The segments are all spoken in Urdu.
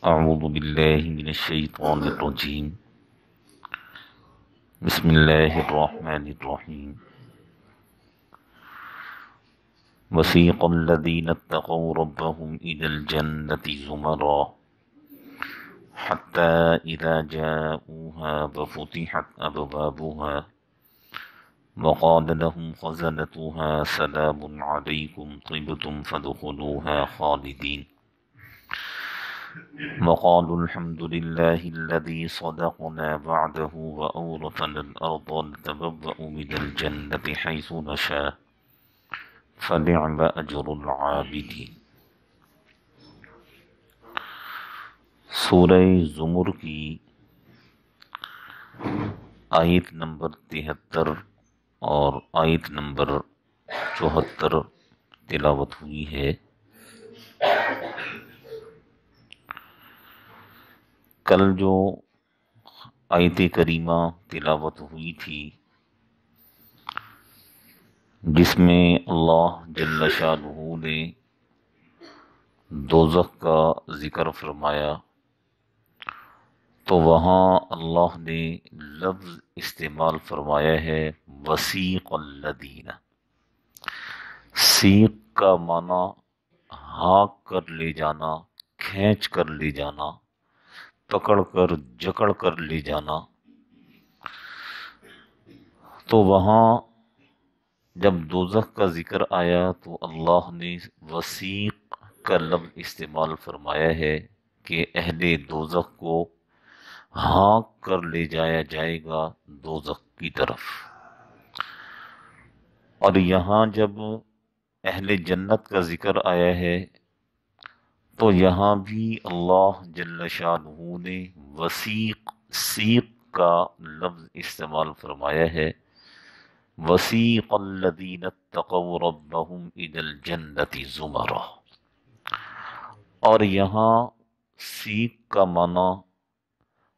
اعوذ باللہ من الشیطان الرجیم بسم اللہ الرحمن الرحیم وسیق الذین اتقوا ربهم الى الجنة زمرا حتى اذا جاءوها وفتحت ابوابها وقال لهم خزنتها سلام علیکم طبتم فادخلوها خالدین وقالوا الحمد لله الذي صدقنا وعده وأورثنا الأرض نتبوأ من الجنة حيث نشاء فنعم أجر العابدين۔ سورہ زمر کی آیت نمبر 73 اور آیت نمبر 74 تلاوت ہوئی ہے۔ کل جو آیت کریمہ تلاوت ہوئی تھی جس میں اللہ جل شانہ نے دوزخ کا ذکر فرمایا، تو وہاں اللہ نے لفظ استعمال فرمایا ہے وسیق الذین۔ سیق کا معنی ہانک کر لے جانا، کھینچ کر لے جانا، پکڑ کر جکڑ کر لے جانا۔ تو وہاں جب دوزخ کا ذکر آیا تو اللہ نے وسیق کا لفظ استعمال فرمایا ہے کہ اہل دوزخ کو ہانک کر لے جایا جائے گا دوزخ کی طرف۔ اور یہاں جب اہل جنت کا ذکر آیا ہے تو یہاں بھی اللہ جل شانہ نے وسیق سیق کا لفظ استعمال فرمایا ہے وسیق الذین اتقوا ربهم الى الجنة زمرا۔ اور یہاں سیق کا معنی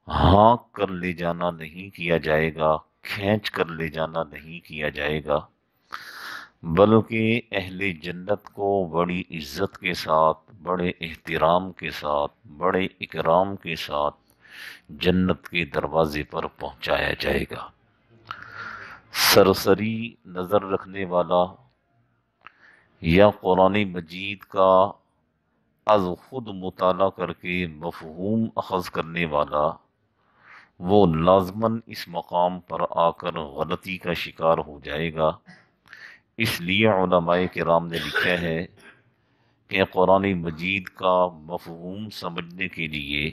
ہانک کر لے جانا نہیں کیا جائے گا، کھینچ کر لے جانا نہیں کیا جائے گا، بلکہ اہل جنت کو بڑی عزت کے ساتھ، بڑے احترام کے ساتھ، بڑے اکرام کے ساتھ جنت کے دروازے پر پہنچایا جائے گا۔ سرسری نظر رکھنے والا یا قرآن مجید کا از خود مطالعہ کر کے مفہوم اخذ کرنے والا وہ لازماً اس مقام پر آ کر غلطی کا شکار ہو جائے گا۔ اس لیے علماء کرام نے لکھا ہے کہ قرآن مجید کا مفہوم سمجھنے کے لیے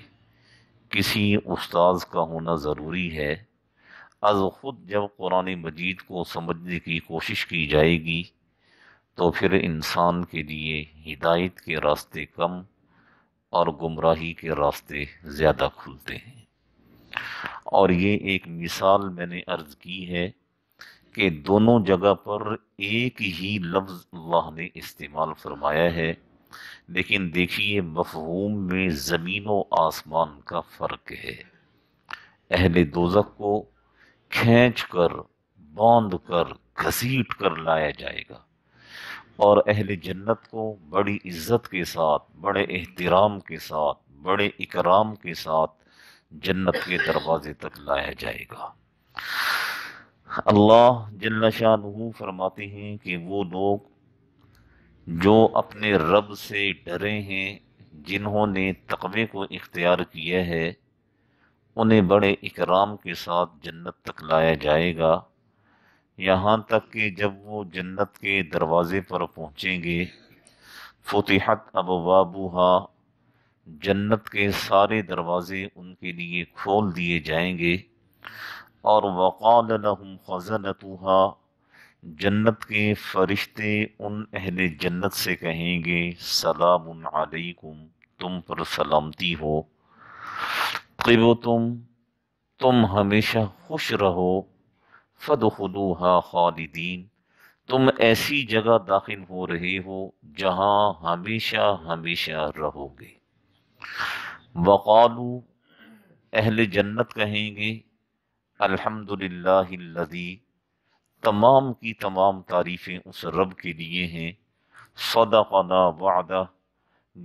کسی استاذ کا ہونا ضروری ہے۔ از خود جب قرآن مجید کو سمجھنے کی کوشش کی جائے گی تو پھر انسان کے لیے ہدایت کے راستے کم اور گمراہی کے راستے زیادہ کھلتے ہیں۔ اور یہ ایک مثال میں نے عرض کی ہے کہ دونوں جگہ پر ایک ہی لفظ اللہ نے استعمال فرمایا ہے، لیکن دیکھیے مفہوم میں زمین و آسمان کا فرق ہے۔ اہل دوزخ کو کھینچ کر، باندھ کر، گھسیٹ کر لایا جائے گا، اور اہل جنت کو بڑی عزت کے ساتھ، بڑے احترام کے ساتھ، بڑے اکرام کے ساتھ جنت کے دروازے تک لایا جائے گا۔ اللہ جل شانہ فرماتے ہیں کہ وہ لوگ جو اپنے رب سے ڈرے ہیں، جنہوں نے تقوی کو اختیار کیا ہے، انہیں بڑے اکرام کے ساتھ جنت تک لایا جائے گا، یہاں تک کہ جب وہ جنت کے دروازے پر پہنچیں گے فتحت ابوابها، جنت کے سارے دروازے ان کے لیے کھول دیے جائیں گے، اور وقال لهم خزنتها، جنت کے فرشتے ان اہل جنت سے کہیں گے سلام علیکم، تم پر سلامتی ہو، طبتم، تم ہمیشہ خوش رہو، فادخلوها خالدین، تم ایسی جگہ داخل ہو رہے ہو جہاں ہمیشہ ہمیشہ رہو گے۔ وقالو، اہل جنت کہیں گے الحمدللہ الذی، تمام کی تمام تعریفیں اس رب کے لیے ہیں، صدقنا وعدہ،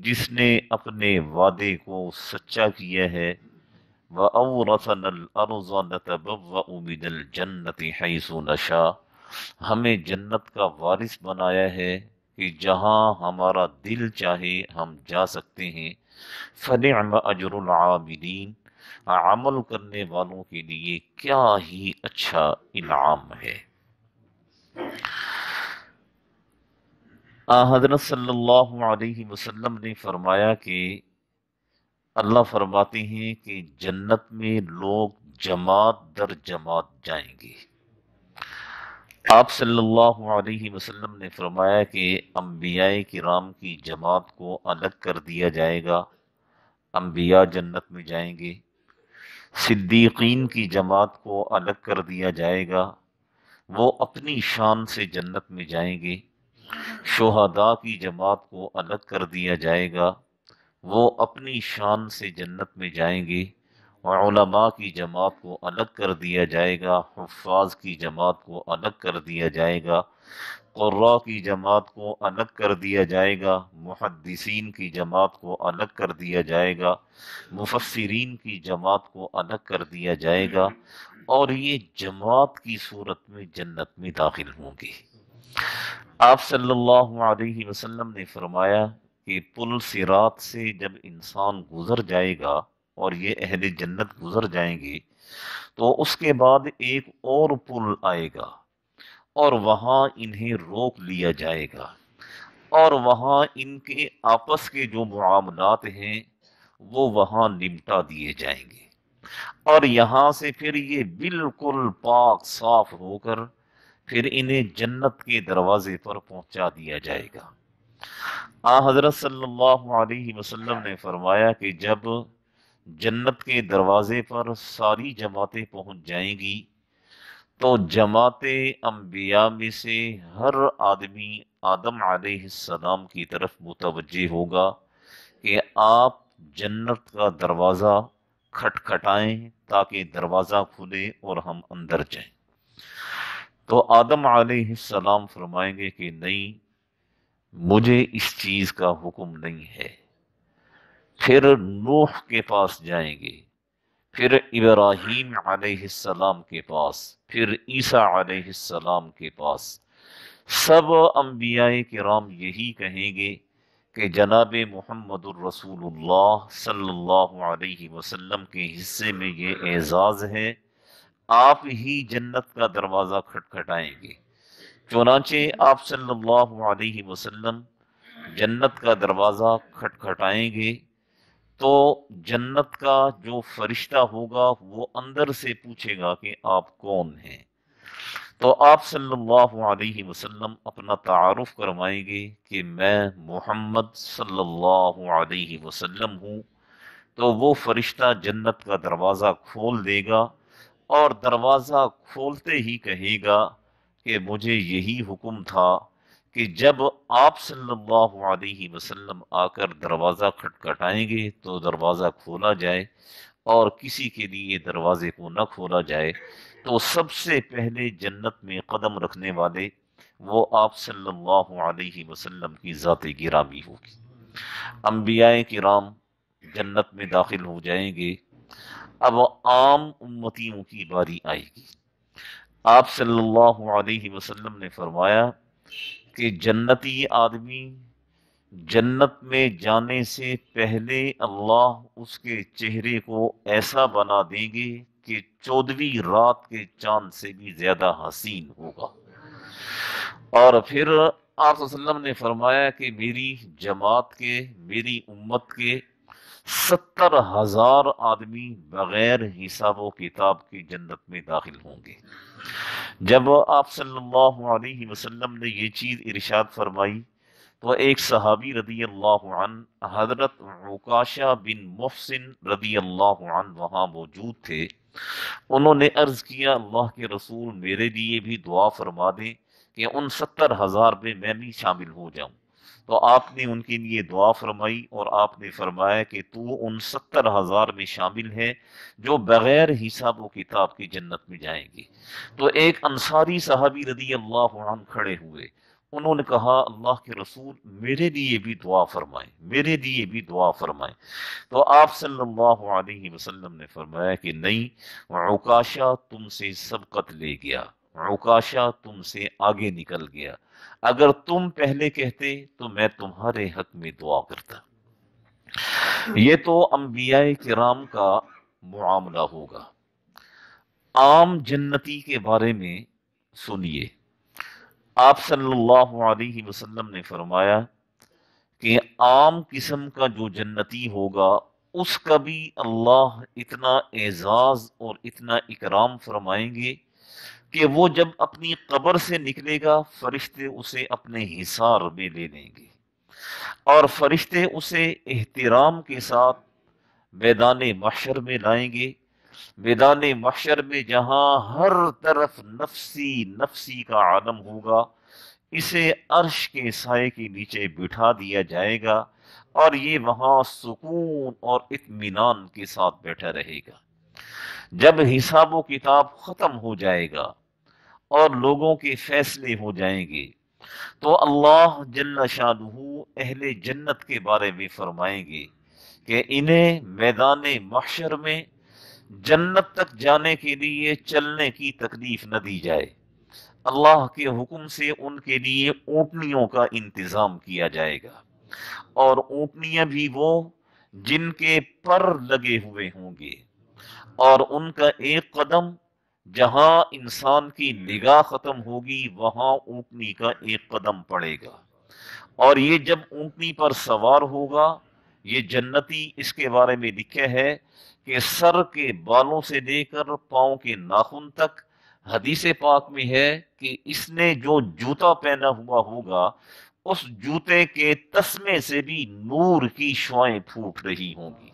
جس نے اپنے وعدے کو سچا کیا ہے، وَأَوْرَثَنَا الْأَرْضَ نَتَبَوَّأُ مِنَ الْجَنَّةِ حَيْثُ نَشَاءُ، ہمیں جنت کا وارث بنایا ہے کہ جہاں ہمارا دل چاہے ہم جا سکتے ہیں۔ فَنِعْمَ أَجْرُ الْعَامِلِينَ، عمل کرنے والوں کے لیے کیا ہی اچھا انعام ہے۔ حضرت صلی اللہ علیہ وسلم نے فرمایا کہ اللہ فرماتے ہیں کہ جنت میں لوگ جماعت در جماعت جائیں گے۔ آپ صلی اللہ علیہ وسلم نے فرمایا کہ انبیاء کرام کی جماعت کو الگ کر دیا جائے گا، انبیاء جنت میں جائیں گے۔ صدیقین کی جماعت کو الگ کر دیا جائے گا، وہ اپنی شان سے جنت میں جائیں گے۔ شہداء کی جماعت کو الگ کر دیا جائے گا، وہ اپنی شان سے جنت میں جائیں گے۔ علماء کی جماعت کو الگ کر دیا جائے گا، حفاظ کی جماعت کو الگ کر دیا جائے گا، قراء کی جماعت کو الگ کر دیا جائے گا، محدثین کی جماعت کو الگ کر دیا جائے گا، مفسرین کی جماعت کو الگ کر دیا جائے گا، اور یہ جماعت کی صورت میں جنت میں داخل ہوں گے۔ آپ صلی اللہ علیہ وسلم نے فرمایا کہ پل صراط سے جب انسان گزر جائے گا اور یہ اہل جنت گزر جائیں گے تو اس کے بعد ایک اور پل آئے گا اور وہاں انہیں روک لیا جائے گا، اور وہاں ان کے آپس کے جو معاملات ہیں وہ وہاں نمٹا دیے جائیں گے، اور یہاں سے پھر یہ بالکل پاک صاف ہو کر پھر انہیں جنت کے دروازے پر پہنچا دیا جائے گا۔ حضرت صلی اللہ علیہ وسلم نے فرمایا کہ جب جنت کے دروازے پر ساری جماعتیں پہنچ جائیں گی تو جماعت انبیاء میں سے ہر آدمی آدم علیہ السلام کی طرف متوجہ ہوگا کہ آپ جنت کا دروازہ کھٹکھٹائیں تاکہ دروازہ کھلے اور ہم اندر جائیں۔ تو آدم علیہ السلام فرمائیں گے کہ نہیں، مجھے اس چیز کا حکم نہیں ہے۔ پھر نوح کے پاس جائیں گے، پھر ابراہیم علیہ السلام کے پاس، پھر عیسیٰ علیہ السلام کے پاس۔ سب انبیاء کرام یہی کہیں گے کہ جناب محمد الرسول اللہ صلی اللہ علیہ وسلم کے حصے میں یہ اعزاز ہے، آپ ہی جنت کا دروازہ کھٹکھٹائیں گے۔ چنانچہ آپ صلی اللہ علیہ وسلم جنت کا دروازہ کھٹکھٹائیں گے تو جنت کا جو فرشتہ ہوگا وہ اندر سے پوچھے گا کہ آپ کون ہیں، تو آپ صلی اللہ علیہ وسلم اپنا تعارف کروائیں گے کہ میں محمد صلی اللہ علیہ وسلم ہوں، تو وہ فرشتہ جنت کا دروازہ کھول دے گا، اور دروازہ کھولتے ہی کہے گا کہ مجھے یہی حکم تھا کہ جب آپ صلی اللہ علیہ وسلم آ کر دروازہ کھٹکھٹائیں گے تو دروازہ کھولا جائے، اور کسی کے لیے دروازے کو نہ کھولا جائے تو سب سے پہلے جنت میں قدم رکھنے والے وہ آپ صلی اللہ علیہ وسلم کی ذات گرامی ہوگی۔ انبیاء کرام جنت میں داخل ہو جائیں گے، اب عام امتیوں کی باری آئے گی۔ آپ صلی اللہ علیہ وسلم نے فرمایا کہ جنتی آدمی جنت میں جانے سے پہلے اللہ اس کے چہرے کو ایسا بنا دیں گے کہ 14ویں رات کے چاند سے بھی زیادہ حسین ہوگا، اور پھر آپ صلی اللہ علیہ وسلم نے فرمایا کہ میری جماعت کے، میری امت کے 70,000 آدمی بغیر حساب و کتاب کی جنت میں داخل ہوں گے۔ جب آپ صلی اللہ علیہ وسلم نے یہ چیز ارشاد فرمائی تو ایک صحابی رضی اللہ عنہ حضرت عکاشہ بن محسن رضی اللہ عنہ وہاں موجود تھے۔ انہوں نے عرض کیا اللہ کے رسول میرے لیے بھی دعا فرما دیں کہ ان 70,000 میں میں بھی شامل ہو جاؤں، تو آپ نے ان کے لیے دعا فرمائی اور آپ نے فرمایا کہ تو ان 70,000 میں شامل ہے جو بغیر حساب و کتاب کی جنت میں جائیں گے۔ تو ایک انصاری صحابی رضی اللہ عنہ کھڑے ہوئے، انہوں نے کہا اللہ کے رسول میرے لیے بھی دعا فرمائیں، میرے لیے بھی دعا فرمائیں۔ تو آپ صلی اللہ علیہ وسلم نے فرمایا کہ نہیں، عکاشہ تم سے سبقت لے گیا، عکاشہ تم سے آگے نکل گیا، اگر تم پہلے کہتے تو میں تمہارے حق میں دعا کرتا۔ یہ تو انبیاء کرام کا معاملہ ہوگا۔ عام جنتی کے بارے میں سنیے، آپ صلی اللہ علیہ وسلم نے فرمایا کہ عام قسم کا جو جنتی ہوگا اس کا بھی اللہ اتنا اعزاز اور اتنا اکرام فرمائیں گے کہ وہ جب اپنی قبر سے نکلے گا فرشتے اسے اپنے حصار میں لے لیں گے، اور فرشتے اسے احترام کے ساتھ میدان محشر میں لائیں گے، میدان محشر میں جہاں ہر طرف نفسی نفسی کا عالم ہوگا، اسے عرش کے سائے کے نیچے بٹھا دیا جائے گا اور یہ وہاں سکون اور اطمینان کے ساتھ بیٹھا رہے گا۔ جب حساب و کتاب ختم ہو جائے گا اور لوگوں کے فیصلے ہو جائیں گے تو اللہ جل شانہ اہل جنت کے بارے میں فرمائیں گے کہ انہیں میدان محشر میں جنت تک جانے کے لیے چلنے کی تکلیف نہ دی جائے، اللہ کے حکم سے ان کے لیے اونٹنیوں کا انتظام کیا جائے گا، اور اونٹنیاں بھی وہ جن کے پر لگے ہوئے ہوں گے، اور ان کا ایک قدم جہاں انسان کی نگاہ ختم ہوگی وہاں اونٹنی کا ایک قدم پڑے گا، اور یہ جب اونٹنی پر سوار ہوگا، یہ جنتی اس کے بارے میں لکھا ہے کہ سر کے بالوں سے لے کر پاؤں کے ناخن تک، حدیث پاک میں ہے کہ اس نے جو جوتا پہنا ہوا ہوگا اس جوتے کے تسمے سے بھی نور کی شعائیں پھوٹ رہی ہوں گی۔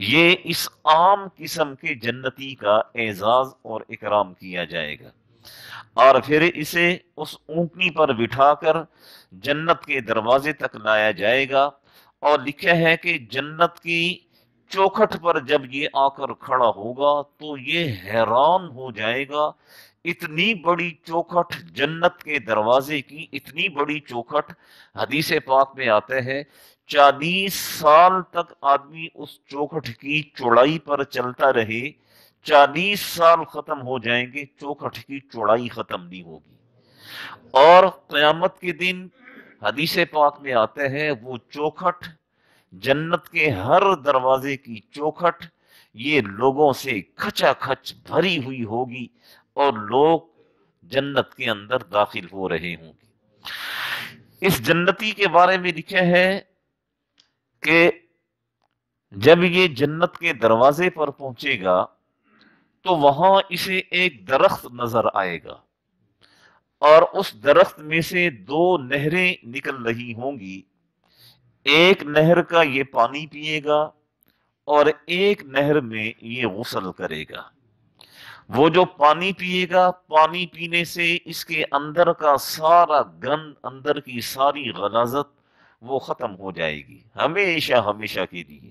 یہ اس عام قسم کے جنتی کا اعزاز اور اکرام کیا جائے گا، اور پھر اسے اس اونٹنی پر بٹھا کر جنت کے دروازے تک لایا جائے گا، اور لکھا ہے کہ جنت کی چوکھٹ پر جب یہ آ کر کھڑا ہوگا تو یہ حیران ہو جائے گا، اتنی بڑی چوکھٹ جنت کے دروازے کی، اتنی بڑی چوکھٹ، حدیث پاک میں آتا ہے 40 سال تک آدمی اس چوکھٹ کی چوڑائی پر چلتا رہے، 40 سال ختم ہو جائیں گے چوکھٹ کی چوڑائی ختم نہیں ہوگی، اور قیامت کے دن حدیث پاک میں آتا ہے وہ چوکھٹ، جنت کے ہر دروازے کی چوکھٹ یہ لوگوں سے کھچا کھچ بھری ہوئی ہوگی اور لوگ جنت کے اندر داخل ہو رہے ہوں گے۔ اس جنتی کے بارے میں لکھا ہے کہ جب یہ جنت کے دروازے پر پہنچے گا تو وہاں اسے ایک درخت نظر آئے گا، اور اس درخت میں سے 2 نہریں نکل رہی ہوں گی، ایک نہر کا یہ پانی پیے گا اور ایک نہر میں یہ غسل کرے گا۔ وہ جو پانی پیے گا، پانی پینے سے اس کے اندر کا سارا گند، اندر کی ساری غلاظت وہ ختم ہو جائے گی ہمیشہ ہمیشہ کے لیے،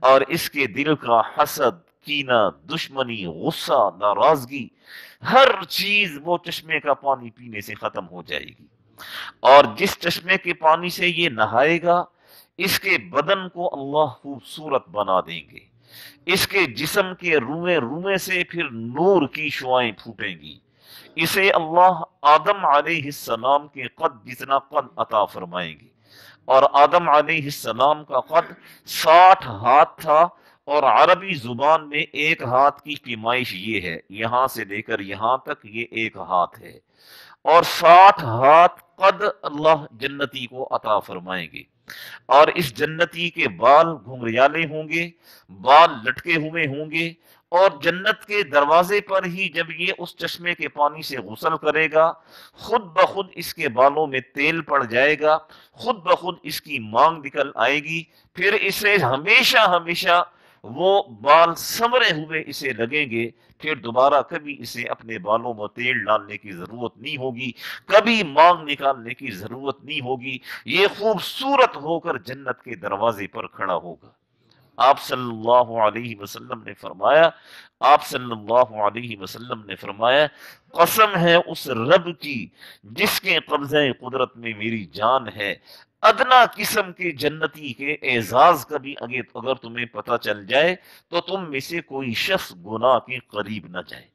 اور اس کے دل کا حسد، کینہ، دشمنی، غصہ، ناراضگی، ہر چیز وہ چشمے کا پانی پینے سے ختم ہو جائے گی، اور جس چشمے کے پانی سے یہ نہائے گا اس کے بدن کو اللہ خوبصورت بنا دیں گے، اس کے جسم کے روئے روئے سے پھر نور کی شعائیں پھوٹیں گی، اسے اللہ آدم علیہ السلام کے قد جتنا قد عطا فرمائیں گے، اور آدم علیہ السلام کا قد 60 ہاتھ تھا، اور عربی زبان میں ایک ہاتھ کی پیمائش یہ ہے، یہاں سے لے کر یہاں تک یہ ایک ہاتھ ہے، اور 60 ہاتھ قد اللہ جنتی کو عطا فرمائیں گے، اور اس جنتی کے بال گھنگریالے ہوں گے، بال لٹکے ہوئے ہوں گے، اور جنت کے دروازے پر ہی جب یہ اس چشمے کے پانی سے غسل کرے گا خود بخود اس کے بالوں میں تیل پڑ جائے گا، خود بخود اس کی مانگ نکل آئے گی، پھر اسے ہمیشہ ہمیشہ وہ بال سنورے ہوئے اسے لگیں گے، پھر دوبارہ کبھی اسے اپنے بالوں میں تیل ڈالنے کی ضرورت نہیں ہوگی، کبھی مانگ نکالنے کی ضرورت نہیں ہوگی، یہ خوبصورت ہو کر جنت کے دروازے پر کھڑا ہوگا۔ آپ صلی اللہ علیہ وسلم نے فرمایا آپ صلی اللہ علیہ وسلم نے فرمایا قسم ہے اس رب کی جس کے قبضہ قدرت میں میری جان ہے، ادنا قسم کے جنتی کے اعزاز کا بھی اگر تمہیں پتہ چل جائے تو تم میں سے کوئی شخص گناہ کے قریب نہ جائے۔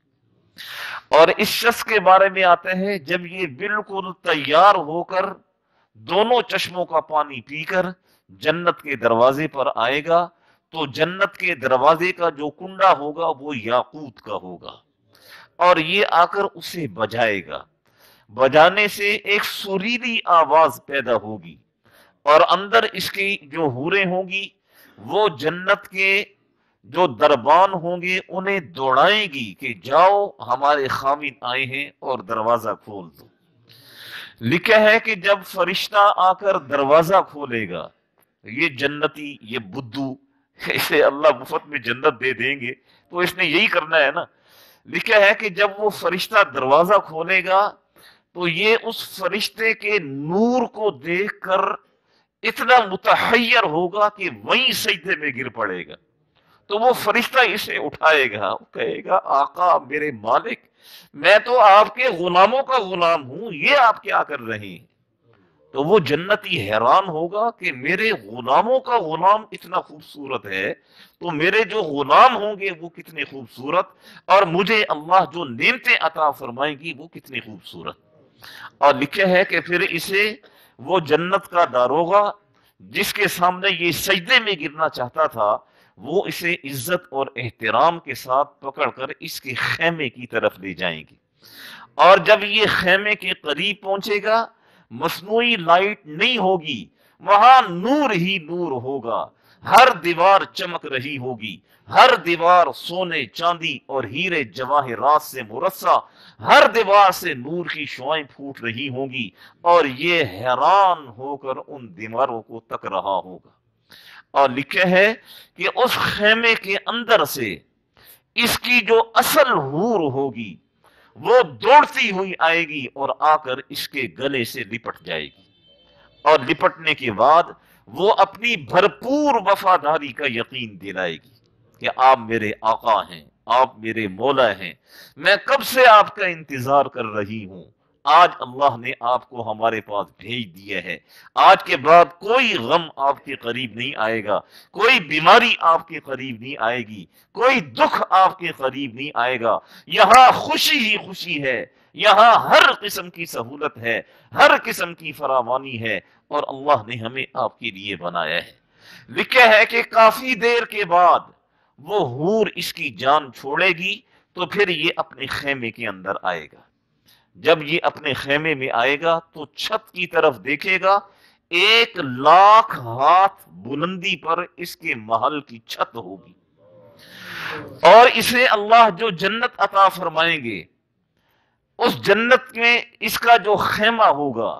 اور اس شخص کے بارے میں آتا ہے جب یہ بالکل تیار ہو کر دونوں چشموں کا پانی پی کر جنت کے دروازے پر آئے گا تو جنت کے دروازے کا جو کنڈا ہوگا وہ یاقوت کا ہوگا، اور یہ آ کر اسے بجائے گا۔ بجانے سے ایک سریلی آواز پیدا ہوگی، اور اندر اس کی جو حوریں ہوں گی وہ جنت کے جو دربان ہوں گے انہیں دوڑائیں گی کہ جاؤ ہمارے خامن آئے ہیں اور دروازہ کھول دو۔ لکھا ہے کہ جب فرشتہ آ کر دروازہ کھولے گا، یہ جنتی یہ بدو اسے اللہ مفت میں جنت دے دیں گے تو اس نے یہی کرنا ہے نا۔ لکھا ہے کہ جب وہ فرشتہ دروازہ کھولے گا تو یہ اس فرشتے کے نور کو دیکھ کر اتنا متحیر ہوگا کہ وہیں سجدے میں گر پڑے گا۔ تو وہ فرشتہ اسے اٹھائے گا، کہے گا آقا میرے مالک، میں تو آپ کے غلاموں کا غلام ہوں، یہ آپ کیا کر رہے ہیں؟ تو وہ جنتی حیران ہوگا کہ میرے غلاموں کا غلام اتنا خوبصورت ہے تو میرے جو غلام ہوں گے وہ کتنے خوبصورت، اور مجھے اللہ جو نعمتیں عطا فرمائیں گی وہ کتنی خوبصورت۔ اور لکھا ہے کہ پھر اسے وہ جنت کا داروغہ جس کے سامنے یہ سجدے میں گرنا چاہتا تھا وہ اسے عزت اور احترام کے ساتھ پکڑ کر اس کے خیمے کی طرف لے جائیں گے، اور جب یہ خیمے کے قریب پہنچے گا مصنوعی لائٹ نہیں ہوگی، وہاں نور ہی نور ہوگا، ہر دیوار چمک رہی ہوگی، ہر دیوار سونے چاندی اور ہیرے جواہرات سے مرصع، ہر دیوار سے نور کی شعائیں پھوٹ رہی ہوں گی، اور یہ حیران ہو کر ان دیواروں کو تک رہا ہوگا۔ اور لکھا ہے کہ اس خیمے کے اندر سے اس کی جو اصل حور ہوگی وہ دوڑتی ہوئی آئے گی اور آ کر اس کے گلے سے لپٹ جائے گی، اور لپٹنے کے بعد وہ اپنی بھرپور وفاداری کا یقین دلائے گی کہ آپ میرے آقا ہیں، آپ میرے مولا ہیں، میں کب سے آپ کا انتظار کر رہی ہوں، آج اللہ نے آپ کو ہمارے پاس بھیج دیا ہے، آج کے بعد کوئی غم آپ کے قریب نہیں آئے گا، کوئی بیماری آپ کے قریب نہیں آئے گی، کوئی دکھ آپ کے قریب نہیں آئے گا، یہاں خوشی ہی خوشی ہے، یہاں ہر قسم کی سہولت ہے، ہر قسم کی فراوانی ہے، اور اللہ نے ہمیں آپ کے لیے بنایا ہے۔ لکھا ہے کہ کافی دیر کے بعد وہ حور اس کی جان چھوڑے گی تو پھر یہ اپنے خیمے کے اندر آئے گا۔ جب یہ اپنے خیمے میں آئے گا تو چھت کی طرف دیکھے گا، 1,00,000 ہاتھ بلندی پر اس کے محل کی چھت ہوگی، اور اسے اللہ جو جنت عطا فرمائیں گے اس جنت میں اس کا جو خیمہ ہوگا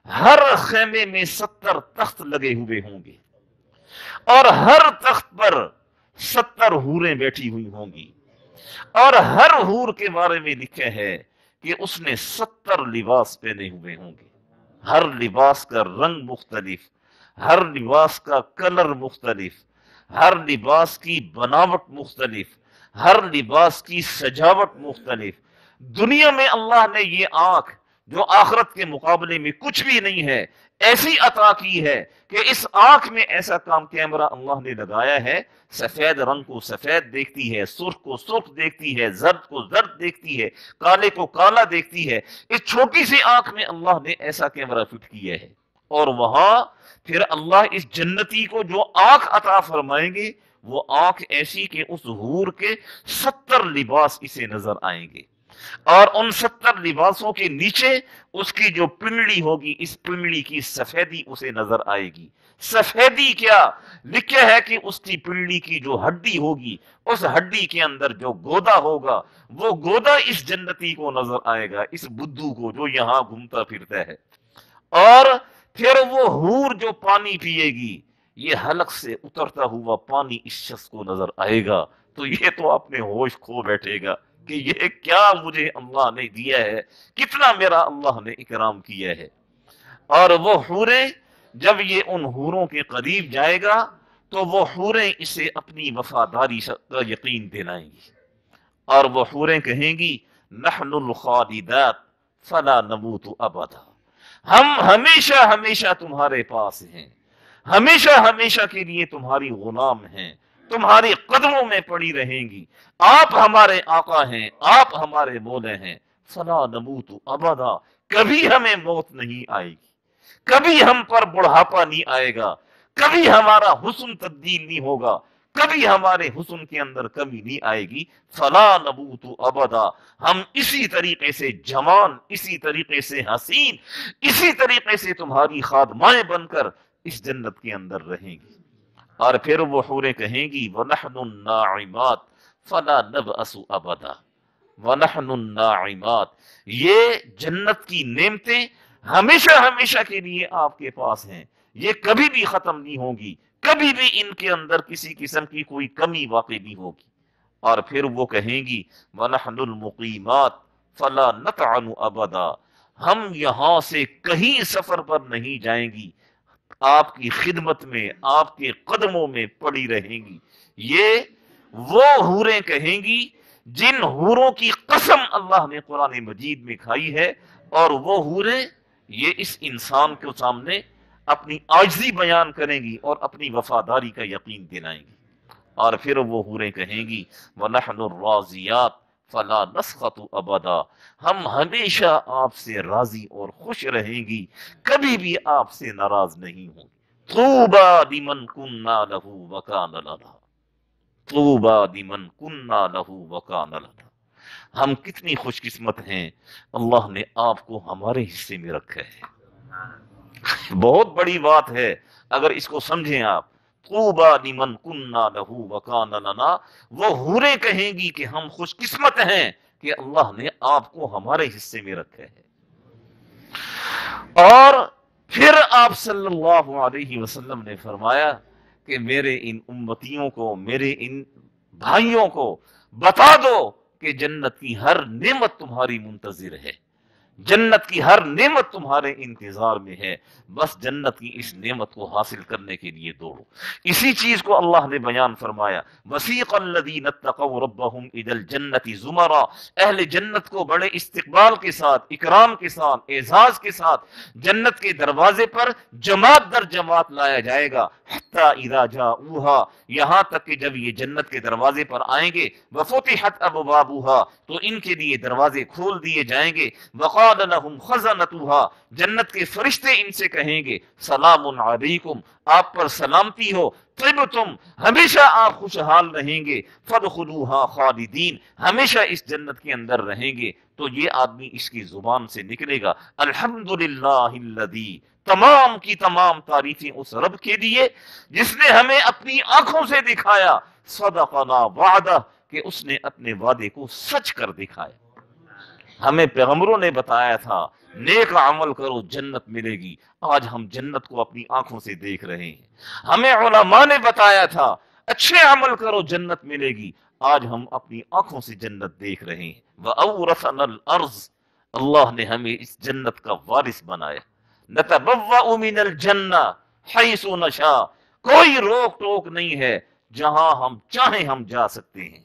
ہر خیمے میں 70 تخت لگے ہوئے ہوں گے، اور ہر تخت پر 70 حوریں بیٹھی ہوئی ہوں گی، اور ہر حور کے بارے میں لکھا ہے کہ اس نے 70 لباس پہنے ہوئے ہوں گے، ہر لباس کا رنگ مختلف، ہر لباس کا کلر مختلف، ہر لباس کی بناوٹ مختلف، ہر لباس کی سجاوٹ مختلف۔ دنیا میں اللہ نے یہ آنکھ جو آخرت کے مقابلے میں کچھ بھی نہیں ہے ایسی عطا کی ہے کہ اس آنکھ میں ایسا کام کیمرہ اللہ نے لگایا ہے، سفید رنگ کو سفید دیکھتی ہے، سرخ کو سرخ دیکھتی ہے، زرد کو زرد دیکھتی ہے، کالے کو کالا دیکھتی ہے۔ اس چھوٹی سی آنکھ میں اللہ نے ایسا کیمرہ فٹ کیا ہے، اور وہاں پھر اللہ اس جنتی کو جو آنکھ عطا فرمائیں گے وہ آنکھ ایسی کہ اس حور کے 70 لباس اسے نظر آئیں گے، اور ان 70 لباسوں کے نیچے اس کی جو پنڈلی ہوگی اس پنڈلی کی سفیدی اسے نظر آئے گی۔ سفیدی کیا، لکھا ہے کہ اس کی پنڈلی کی جو ہڈی ہوگی اس ہڈی کے اندر جو گودا ہوگا وہ گودا اس جنتی کو نظر آئے گا، اس بدھو کو جو یہاں گھومتا پھرتا ہے۔ اور پھر وہ حور جو پانی پیے گی یہ حلق سے اترتا ہوا پانی اس شخص کو نظر آئے گا، تو یہ تو اپنے ہوش کھو بیٹھے گا کہ یہ کیا مجھے اللہ نے دیا ہے، کتنا میرا اللہ نے اکرام کیا ہے۔ اور وہ حوریں جب یہ ان حوروں کے قریب جائے گا تو وہ حوریں اسے اپنی وفاداری کا یقین دلائیں گی، اور وہ حوریں کہیں گی نحن الخالدات فلا نموت ابدا، ہم ہمیشہ ہمیشہ تمہارے پاس ہیں، ہمیشہ ہمیشہ کے لیے تمہاری غلام ہیں، تمہاری قدموں میں پڑی رہیں گی، آپ ہمارے آقا ہیں، آپ ہمارے مولا ہیں، فلا نموت ابدا، کبھی ہمیں موت نہیں آئے گی، کبھی ہم پر بڑھاپا نہیں آئے گا، کبھی ہمارا حسن تبدیل نہیں ہوگا، کبھی ہمارے حسن کے اندر کمی نہیں آئے گی، فلا نموت ابدا، ہم اسی طریقے سے جوان، اسی طریقے سے حسین، اسی طریقے سے تمہاری خادمائیں بن کر اس جنت کے اندر رہیں گی۔ اور پھر وہ حوریں کہیں گی وَنَحْنُ النَّاعِمَاتِ فَلَا نَبْأَسُ أَبَدًا، وَنَحْنُ النَّاعِمَاتِ، یہ جنت کی نعمتیں ہمیشہ ہمیشہ کے لیے آپ کے پاس ہیں، یہ کبھی بھی ختم نہیں ہوگی، کبھی بھی ان کے اندر کسی قسم کی کوئی کمی واقع نہیں ہوگی۔ اور پھر وہ کہیں گی وَنَحْنُ الْمُقِيمَاتِ فَلَا نَطْعَنُ أَبَدًا، ہم یہاں سے کہیں سفر پر نہیں جائیں گی، آپ کی خدمت میں، آپ کے قدموں میں پڑی رہیں گی۔ یہ وہ حوریں کہیں گی جن حوروں کی قسم اللہ نے قرآن مجید میں کھائی ہے، اور وہ حوریں یہ اس انسان کے سامنے اپنی عاجزی بیان کریں گی اور اپنی وفاداری کا یقین دلائیں گی۔ اور پھر وہ حوریں کہیں گی وَنَحْنُ الرَّاضِيَاتِ فَلَا نَسْخَطُ أَبَدًا، ہم ہمیشہ آپ سے راضی اور خوش رہیں گی، کبھی بھی آپ سے ناراض نہیں ہوں گی۔ طُوبَى لِمَنْ كُنَّا لَهُ وَكَانَ لَنَا، طُوبَى لِمَنْ كُنَّا لَهُ وَكَانَ لَنَا، ہم کتنی خوش قسمت ہیں، اللہ نے آپ کو ہمارے حصے میں رکھا ہے۔ بہت بڑی بات ہے اگر اس کو سمجھیں آپ۔ طوبیٰ لمن کنا لہ وکان لنا، وہ حوریں کہیں گی کہ ہم خوش قسمت ہیں کہ اللہ نے آپ کو ہمارے حصے میں رکھا ہے۔ اور پھر آپ صلی اللہ علیہ وسلم نے فرمایا کہ میرے ان امتیوں کو، میرے ان بھائیوں کو بتا دو کہ جنت کی ہر نعمت تمہاری منتظر ہے، جنت کی ہر نعمت تمہارے انتظار میں ہے، بس جنت کی اس نعمت کو حاصل کرنے کے لیے دوڑو۔ اسی چیز کو اللہ نے بیان فرمایا وَسِيقَ الَّذِينَ اتَّقَوْا رَبَّهُمْ إِلَى الْجَنَّةِ زُمَرًا، اہل جنت کو بڑے استقبال کے ساتھ، اکرام کے ساتھ، اعزاز کے ساتھ جنت کے دروازے پر جماعت در جماعت لایا جائے گا، حَتَّى إِذَا جَاءُوهَا، یہاں تک کہ جب یہ جنت کے دروازے پر آئیں گے، وَفُتِحَتْ أَبْوَابُهَا، تو ان کے لیے دروازے کھول دیے جائیں گے، وقال لهم خزنتها، جنت کے فرشتے ان سے کہیں گے سلام علیکم، آپ پر سلامتی ہو، طبتم، ہمیشہ آپ خوشحال رہیں گے، فادخلوها خالدین، ہمیشہ اس جنت کے اندر رہیں گے۔ تو یہ آدمی اس کی زبان سے نکلے گا الحمدللہ الذی، تمام کی تمام تعریفیں اس رب کے لیے جس نے ہمیں اپنی آنکھوں سے دکھایا، صدقنا وعدہ، کہ اس نے اپنے وعدے کو سچ کر دکھایا۔ ہمیں پیغمبروں نے بتایا تھا نیک عمل کرو جنت ملے گی، آج ہم جنت کو اپنی آنکھوں سے دیکھ رہے ہیں۔ ہمیں علماء نے بتایا تھا اچھے عمل کرو جنت ملے گی، آج ہم اپنی آنکھوں سے جنت دیکھ رہے ہیں۔ وَأَوْرَثَنَا الْأَرْضَ، اللہ نے ہمیں اس جنت کا وارث بنایا۔ نَتَبَوَّأُ مِنَ الْجَنَّةِ حَيْثُ نَشَاءُ، کوئی روک ٹوک نہیں ہے، جہاں ہم چاہیں ہم جا سکتے ہیں،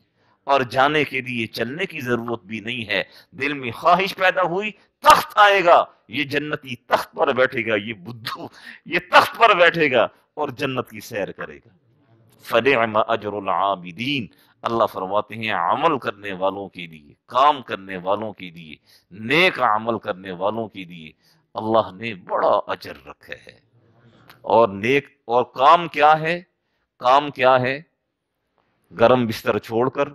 اور جانے کے لیے چلنے کی ضرورت بھی نہیں ہے۔ دل میں خواہش پیدا ہوئی، تخت آئے گا، یہ جنتی تخت پر بیٹھے گا، یہ بدھو یہ تخت پر بیٹھے گا اور جنت کی سیر کرے گا۔ فَنِعْمَ أَجْرُ الْعَامِلِينَ، اللہ فرماتے ہیں عمل کرنے والوں کے لیے، کام کرنے والوں کے لیے، نیک عمل کرنے والوں کے لیے اللہ نے بڑا اجر رکھا ہے۔ اور نیک اور کام کیا ہے؟ کام کیا ہے؟ گرم بستر چھوڑ کر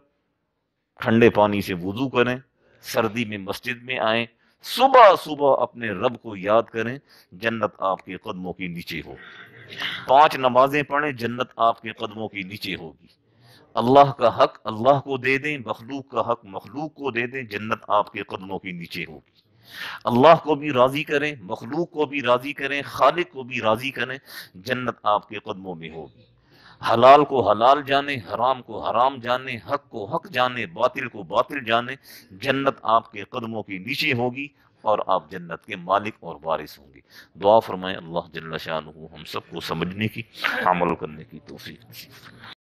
ٹھنڈے پانی سے وضو کریں، سردی میں مسجد میں آئیں، صبح صبح اپنے رب کو یاد کریں، جنت آپ کے قدموں کے نیچے ہو۔ 5 نمازیں پڑھیں، جنت آپ کے قدموں کے نیچے ہوگی۔ اللہ کا حق اللہ کو دے دیں، مخلوق کا حق مخلوق کو دے دیں، جنت آپ کے قدموں کے نیچے ہوگی۔ اللہ کو بھی راضی کریں، مخلوق کو بھی راضی کریں، خالق کو بھی راضی کریں، جنت آپ کے قدموں میں ہوگی۔ حلال کو حلال جانے، حرام کو حرام جانے، حق کو حق جانے، باطل کو باطل جانے، جنت آپ کے قدموں کے نیچے ہوگی۔ اور آپ جنت کے مالک اور وارث ہوں گے۔ دعا فرمائیں اللہ جل شانہ ہم سب کو سمجھنے کی، عمل کرنے کی توفیق نصیب فرمائے۔